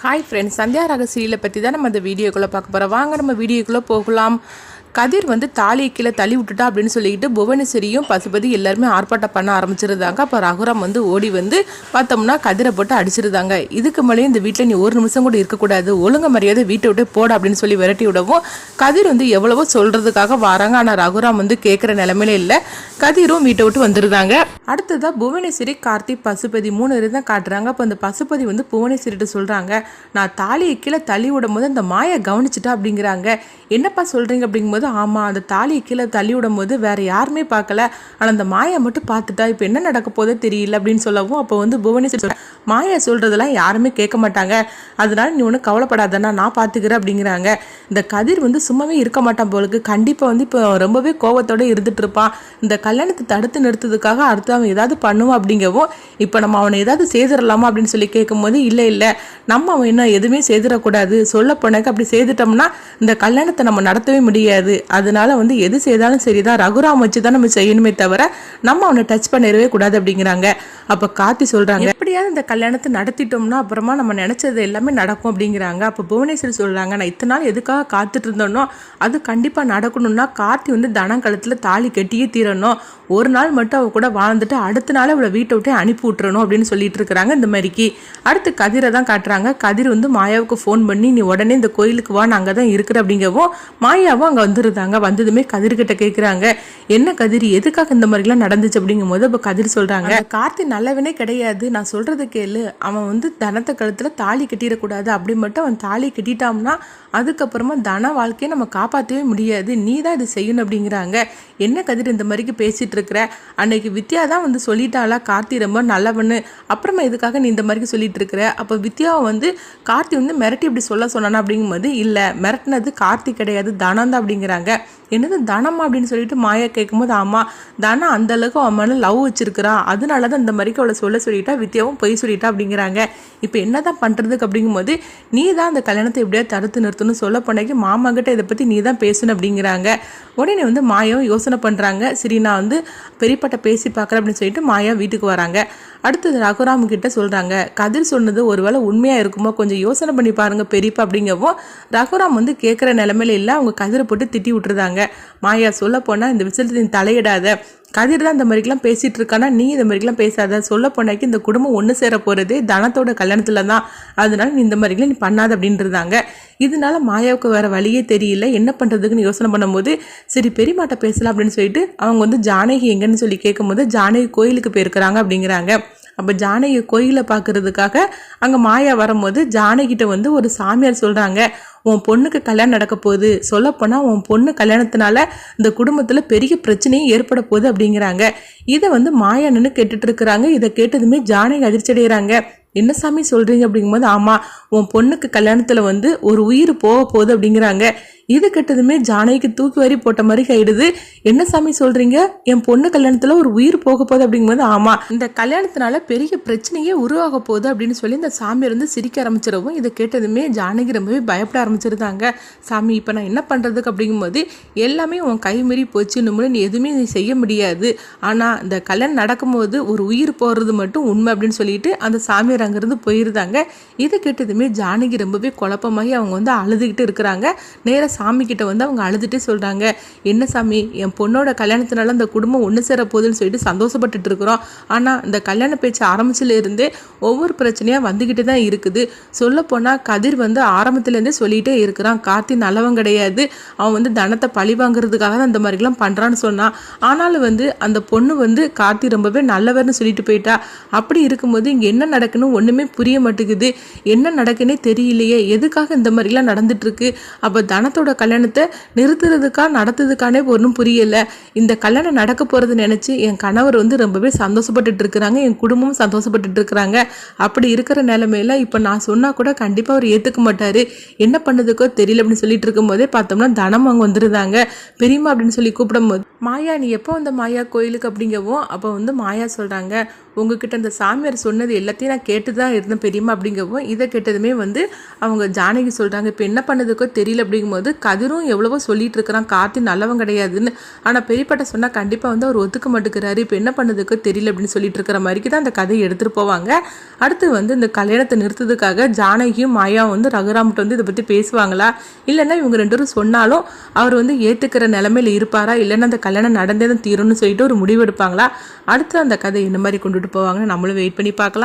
Hi friends, Sandhya ராக சீரியலை பற்றி தான் நம்ம அந்த வீடியோக்குள்ளே பார்க்க போகிறோம். வாங்க நம்ம வீடியோக்குள்ளே போகலாம். கதிர் தாலியை கீழே தள்ளி விட்டுட்டா அப்படின்னு சொல்லிட்டு புவனேஸ்வரியும் பசுபதி எல்லாருமே ஆர்ப்பாட்டம் பண்ண ஆரம்பிச்சிருந்தாங்க. அப்போ ரகுராம் ஓடி பார்த்தோம்னா கதிரை போட்டு அடிச்சிருந்தாங்க. இதுக்கு மேலேயும் இந்த வீட்டில் நீ ஒரு நிமிஷம் கூட இருக்கக்கூடாது, ஒழுங்கு மரியாதை வீட்டை விட்டு போட அப்படின்னு சொல்லி விரட்டி விடவும் கதிர் எவ்வளவோ சொல்கிறதுக்காக வராங்க. ஆனால் ரகுராம் கேட்குற நிலமையில இல்லை. கதிரும் வீட்டை விட்டு வந்துருந்தாங்க. அடுத்ததாக புவனேஸ்வரி, கார்த்தி, பசுபதி 3 பேர் தான் காட்டுறாங்க. அப்போ அந்த பசுபதி புவனேஸ்வரிட்ட சொல்கிறாங்க, நான் தாலியை கீழே தள்ளி விடும் போது அந்த மாயை கவனிச்சிட்டா அப்படிங்கிறாங்க. என்னப்பா சொல்கிறீங்க அப்படிங்கும்போது, ஆமாம், அந்த தாலியை கீழே தள்ளி விடும் போது வேறு யாருமே பார்க்கல, ஆனால் அந்த மாயை மட்டும் பார்த்துட்டா. இப்போ என்ன நடக்க போதோ தெரியல அப்படின்னு சொல்லவும் அப்போ புவனேஸ்வரி மாயா சொல்கிறதெல்லாம் யாருமே கேட்க மாட்டாங்க, அதனால நீ ஒன்றும் கவலைப்படாதண்ணா, நான் பார்த்துக்கிறேன் அப்படிங்கிறாங்க. இந்த கதிர் சும்மாவே இருக்க மாட்டான் போலுக்கு. கண்டிப்பாக இப்போ ரொம்பவே கோபத்தோடு இருந்துட்டு இருப்பான். இந்த கல்யாணத்தை தடுத்து நிறுத்ததுக்காக அடுத்து அவன் ஏதாவது பண்ணுவான் அப்படிங்கவும் இப்போ நம்ம அவனை ஏதாவது செய்திடலாமா அப்படின்னு சொல்லி கேட்கும்போது, இல்லை நம்ம அவன் என்ன எதுவுமே செய்திடக்கூடாது, சொல்ல போனாக்க அப்படி செய்துட்டோம்னா இந்த கல்யாணத்தை நம்ம நடத்தவே முடியாது. அதனால எது செய்தாலும் சரிதான், ரகுராம் வச்சு தான் நம்ம செய்யணுமே தவிர நம்ம அவனை டச் பண்ணிடவே கூடாது அப்படிங்கிறாங்க. அப்போ கார்த்தி சொல்கிறாங்க, எப்படியாவது இந்த கல்யாணத்தை நடத்திட்டோம்னா அப்புறமா நம்ம நினச்சது எல்லாமே நடக்கும் அப்படிங்கிறாங்க. அப்போ புவனேஸ்வரி சொல்கிறாங்க, நான் இத்தனை நாள் எதுக்காக காத்துட்டு இருந்தோனோ அது கண்டிப்பாக நடக்கணும்னா கார்த்தி தனக்கழுத்தில் தாலி கட்டியே தீரணும், ஒரு நாள் மட்டும் அவ கூட வாழ்ந்துட்டு அடுத்த நாள் அவளை வீட்டை விட்டு அனுப்பி விட்டுறணும் அப்படின்னு சொல்லிட்டு இருக்கிறாங்க. இந்த மாதிரிக்கு அடுத்து கதிரை தான் காட்டுறாங்க. கதிர் மாயாவுக்கு ஃபோன் பண்ணி, நீ உடனே இந்த கோயிலுக்கு வா, நான் அங்கே தான் இருக்கிறேன் அப்படிங்கவும் மாயாவும் அங்கே வந்துருந்தாங்க. வந்ததுமே கதிர்கிட்ட கேட்குறாங்க, என்ன கதிர், எதுக்காக இந்த மாதிரிலாம் நடந்துச்சு அப்படிங்கும் போது அப்போ கதிர் சொல்கிறாங்க, கார்த்தி நல்லவனே கிடையாது, நான் சொல்கிறது கேளு, அவன் தனத்தை கழுத்தில் தாலி கட்டிடக்கூடாது, அப்படி மட்டும் அவன் தாலி கட்டிட்டான்னா அதுக்கப்புறமா தன வாழ்க்கையை நம்ம காப்பாற்றவே முடியாது, நீ தான் இது செய்யணும் அப்படிங்கிறாங்க. என்ன கதிர் இந்த மாதிரிக்கு பேசிகிட்டு இருக்கிற, அன்னைக்கு வித்யா தான் சொல்லிட்டாளா கார்த்தி ரொம்ப நல்லவன்னு, அப்புறமா இதுக்காக நீ இந்த மாதிரிக்கு சொல்லிட்டு இருக்கிற. அப்போ வித்யாவை கார்த்தி மிரட்டி இப்படி சொன்னானா அப்படிங்கும்போது, இல்லை மிரட்டினது கார்த்தி கிடையாது, தனம் தான் அப்படிங்கிறாங்க. என்னது தனமா அப்படின்னு சொல்லிட்டு மாயா கேட்கும்போது, ஆமாம், தனம் அந்த அளவுக்கு அவன் மேலே லவ் வச்சிருக்கிறான், அதனால தான் இந்த மாதிரிக்கு அவளை சொல்லிட்டா, வித்யாவும் பொய் சொல்லிட்டா அப்படிங்கிறாங்க. இப்போ என்ன தான் பண்ணுறதுக்கு அப்படிங்கும்போது, நீ தான் அந்த கல்யாணத்தை எப்படியா தடுத்து நிறுத்தணும், சொல்ல போனாக்கி மாமா கிட்ட இதை பற்றி நீ தான் பேசணும் அப்படிங்கிறாங்க. உடனே மாயாவும் யோசனை பண்ணுறாங்க. சரி, நான் பெரியப்பட்ட பேசி பார்க்குறேன் அப்படின்னு சொல்லிட்டு மாயா வீட்டுக்கு வராங்க. அடுத்தது ரகுராம் கிட்ட சொல்கிறாங்க, கதிர் சொன்னது ஒருவேளை உண்மையாக இருக்குமோ, கொஞ்சம் யோசனை பண்ணி பாருங்க பெரியப்பா அப்படிங்கவும் ரகுராம் கேட்குற நிலமையில இல்லை. அவங்க கதிரை போட்டு திட்டி விட்டுருந்தாங்க. மாயா சொல்ல போனால் இந்த விஷயத்தை நீ தலையிடாத, கதிர் தான் இந்த மாதிரிக்கெலாம் பேசிகிட்டு இருக்கானா, நீ இந்த மாதிரிக்கெலாம் பேசாத, சொல்ல போனாக்கி இந்த குடும்பம் ஒன்று சேர போகிறதே தனத்தோட கல்யாணத்தில் தான், அதனால நீ இந்த மாதிரிக்கெலாம் நீ பண்ணாத அப்படின்றாங்க. இதனால மாயாவுக்கு வேறு வழியே தெரியல, என்ன பண்ணுறதுக்குன்னு யோசனை பண்ணும்போது, சரி பெரியமாட்ட பேசலாம் அப்படின்னு சொல்லிட்டு அவங்க ஜானகி எங்கன்னு சொல்லி கேட்கும்போது, ஜானகி கோயிலுக்கு போயிருக்கிறாங்க அப்படிங்கிறாங்க. அப்போ ஜானகி கோயிலை பார்க்கறதுக்காக அங்கே மாயா வரும்போது ஜானகிட்ட ஒரு சாமியார் சொல்கிறாங்க, உன் பொண்ணுக்கு கல்யாணம் நடக்க போகுது, சொல்லப்போனால் உன் பொண்ணு கல்யாணத்தினால இந்த குடும்பத்தில் பெரிய பிரச்சனையும் ஏற்பட போகுது அப்படிங்கிறாங்க. இதை மாயா நின்று கேட்டுட்டு இருக்கிறாங்க. இதை கேட்டதுமே ஜானகி அதிர்ச்சி அடைகிறாங்க. என்ன சாமி சொல்கிறீங்க அப்படிங்கும்போது, ஆமாம், உன் பொண்ணுக்கு கல்யாணத்தில் ஒரு உயிர் போக போகுது அப்படிங்கிறாங்க. இது கெட்டதுமே ஜானகிக்கு தூக்கி வாரி போட்ட மாதிரி ஆயிடுது. என்ன சாமி சொல்கிறீங்க, என் பொண்ணு கல்யாணத்தில் ஒரு உயிர் போக போகுது அப்படிங்கும்போது, ஆமாம், இந்த கல்யாணத்தினால பெரிய பிரச்சனையே உருவாக போகுது அப்படின்னு சொல்லி இந்த சாமியார் சிரிக்க ஆரம்பிச்சிடவும் இதை கேட்டதுமே ஜானகி ரொம்பவே பயப்பட ஆரம்பிச்சிருந்தாங்க. சாமி, இப்போ நான் என்ன பண்ணுறதுக்கு அப்படிங்கும்போது, எல்லாமே உன் கை மீறி போச்சு, இன்னும் நீ எதுவுமே நீ செய்ய முடியாது, ஆனால் இந்த கல்யாணம் நடக்கும்போது ஒரு உயிர் போகிறது மட்டும் உண்மை அப்படின்னு சொல்லிட்டு அந்த சாமியார் அங்கேருந்து போயிருந்தாங்க. இதை கேட்டதுமே ஜானகி ரொம்பவே குழப்பமாகி அவங்க அழுதுகிட்டு இருக்கிறாங்க. நேராக சாமி கிட்ட அவங்க அழுதுகிட்டே சொல்கிறாங்க, என்ன சாமி, என் பொண்ணோட கல்யாணத்தினால இந்த குடும்பம் ஒன்று சேர போகுதுன்னு சொல்லிட்டு சந்தோஷப்பட்டுட்டு இருக்கிறோம், ஆனால் இந்த கல்யாண பேச்சு ஆரம்பிச்சிலேருந்தே ஒவ்வொரு பிரச்சனையாக வந்துக்கிட்டே தான் இருக்குது. சொல்லப்போனால் கதிர் ஆரம்பத்துலேருந்தே சொல்லிகிட்டே இருக்கிறான், கார்த்தி நல்லவன் கிடையாது, அவன் தனத்தை பழி வாங்குறதுக்காக தான் இந்த மாதிரிலாம் பண்ணுறான்னு சொன்னான், ஆனாலும் அந்த பொண்ணு கார்த்தி ரொம்பவே நல்லவர்னு சொல்லிட்டு போயிட்டா. அப்படி இருக்கும்போது இங்கே என்ன நடக்குன்னு ஒன்றுமே புரிய மாட்டேங்குது, என்ன நடக்குன்னே தெரியலையே, எதுக்காக இந்த மாதிரிலாம் நடந்துட்டுருக்கு, அப்போ தனத்தோட கல்யாணத்தை நிறுத்துறதுக்கா நடத்துறதுக்கானே ஒன்றும் புரியல, இந்த கல்யாணம் நடக்க போகிறது நினச்சி என் கணவர் ரொம்பவே சந்தோஷப்பட்டுட்டு இருக்கிறாங்க, என் குடும்பமும் சந்தோஷப்பட்டுட்டு இருக்கிறாங்க, அப்படி இருக்கிற நிலைமையில இப்போ நான் சொன்னால் கூட கண்டிப்பாக அவர் ஏற்றுக்க மாட்டார், என்ன பண்ணதுக்கோ தெரியல அப்படின்னு சொல்லிட்டு இருக்கும்போதே பார்த்தோம்னா தனம் அவங்க வந்துருந்தாங்க. பெரியம்மா அப்படின்னு சொல்லி கூப்பிடும் போது, மாயா நீ எப்போ மாயா கோயிலுக்கு அப்படிங்கவும் அப்போ மாயா சொல்கிறாங்க, உங்ககிட்ட அந்த சாமியார் சொன்னது எல்லாத்தையும் நான் கேட்டு தான் இருந்தேன் பெரியம்மா அப்படிங்கவும், இதை கேட்டதுமே வந்து அவங்க ஜானகி சொல்கிறாங்க, இப்போ என்ன பண்ணதுக்கோ தெரியல அப்படிங்கும்போது கதிரும் எவ்வளவோ சொல்லிட்டு இருக்கிறான் கார்த்தி நல்லவன் கிடையாதுன்னு. ஆனால் பெரியப்பாட்ட சொன்னால் கண்டிப்பாக வந்து அவர் ஒத்துக்க மாட்டேங்கிறாரு, இப்போ என்ன பண்ணதுக்கோ தெரியல அப்படின்னு சொல்லிட்டு இருக்கிற மாதிரிக்கு தான் அந்த கதையை எடுத்துகிட்டு போவாங்க. அடுத்து வந்து இந்த கல்யாணத்தை நிறுத்ததுக்காக ஜானகியும் மாயாவும் வந்து ரகுராம்கிட்ட வந்து இதை பற்றி பேசுவாங்களா, இல்லைன்னா இவங்க 2 பேரும் சொன்னாலும் அவர் வந்து ஏற்றுக்கிற நிலமையில இருப்பாரா, இல்லைன்னா அந்த கல்யாணம் நடந்தே தான் தீரும்னு சொல்லிட்டு ஒரு முடிவு எடுப்பாங்களா, அடுத்து அந்த கதை என்ன மாதிரி கொண்டுட்டு போவாங்கன்னு நம்மளும் வெயிட் பண்ணி பார்க்கலாம்.